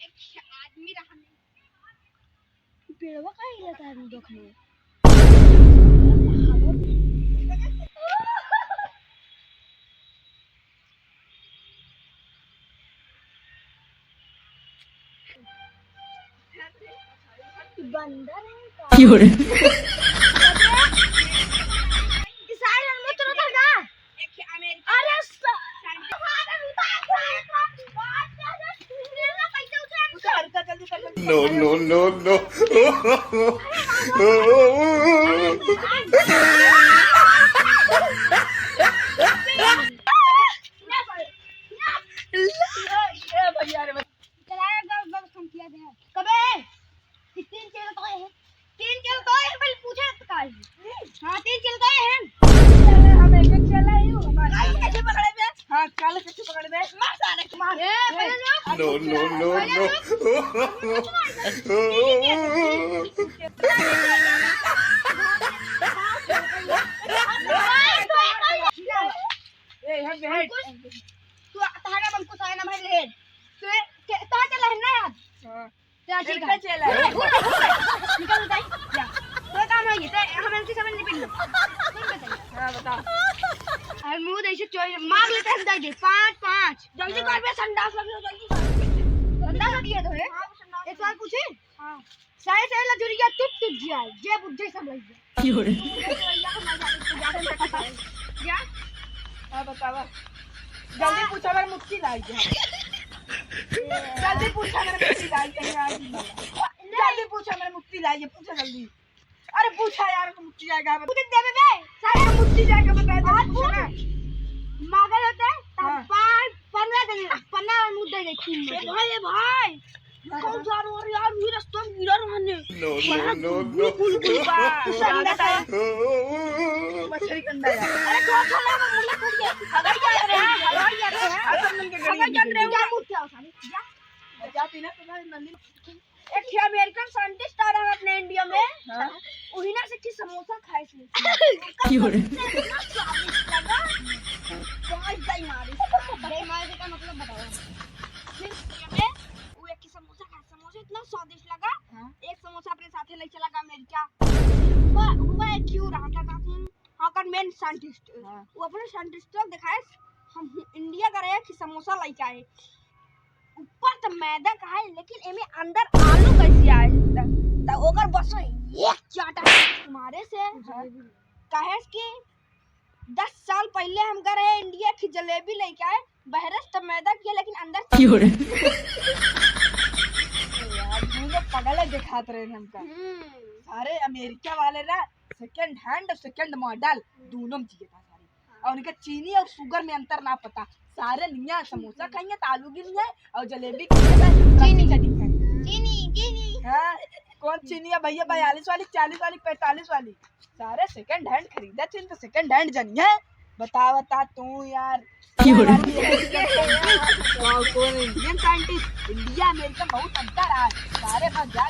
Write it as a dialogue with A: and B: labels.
A: आदमी रहा नहीं पेड़वा का ही रहता है देखने बंदर है
B: क्यों रे
C: No, no, no, no. No, no, no, no.
A: मार लेते हैं दाई 5-5 जल्दी कर बे संडास लगे जल्दी संडास लगी है तो है एक सवाल पूछे हां सारे सारे लजुरिया टूट जाए जे बुझे सब लग जाए
B: क्यों रे
A: क्या
D: हां बतावा जल्दी पूछो अगर मुक्ति लाई जल्दी पूछो अगर मुक्ति लाई जल्दी पूछो अगर मुक्ति लाई पूछो जल्दी अरे पूछा यार मुक्ति जाएगा
A: मुझे दे बे सारे
D: मुक्ति जाएगा बता दे पूछो ना
A: मांगल होता है तब 15 दिन 15 मुद्दे देखी भाई भाई कौन जा रहा है यार ये रास्ता में गिरा रहने
C: No, no, no, no.
D: मछली कंडा यार
A: अरे कौन चला मैं मुल्ला कर गया अगर जा रहे हैं अगर जा रहे हैं अगर जा रहे हैं मुझ जाओ साले जा
D: जाती ना तुम्हारी नंदी
A: एक ही अमेरिकन साइंटिस्ट आ रहा है अपने इंडिया में
D: हां
A: उन्हीं ने से की समोसा खाए थे
B: क्यों रे
A: इतना स्वादिष्ट लगा बहुत दही मारी दही मारी का मतलब बताओ फिर वो एक की समोसा खाए समोसा इतना स्वादिष्ट लगा एक समोसा अपने साथ ले चला गया अमेरिका हुआ क्यों रहा था काकू हां का मेन साइंटिस्ट वो अपने साइंटिस्ट को दिखाए हम इंडिया का रहे कि समोसा लेके आए ऊपर तो मैदा का है लेकिन एमे अंदर आलू कैसे आए त ओकर बस एक चाटा तुम्हारे से काहे कि 10 साल पहले हम गए रहे इंडिया की जलेबी लेके आए बहरस तो मैदा किया लेकिन अंदर
B: क्यों रे
D: यार मुझे पगल दिखाते रहे हमका सारे अमेरिका वाले ना सेकंड हैंड और सेकंड मॉडल दोनों में चाहिए था सारे और उनका चीनी और शुगर में अंतर ना पता सारे निया समोसा खाएंगे तो आलू की नहीं है और जलेबी चीनी
A: चीनी
D: हाँ कौन चीनी है भैया 42 वाली 40 वाली 45 वाली सारे सेकंड हैंड खरीदा चीन तो सेकंड हैंड जनी है बता तू यार
B: क्यों रे
D: कौन इंडियन साइंटिस्ट इंडिया अमेरिका बहुत अंतर है सारे पास जा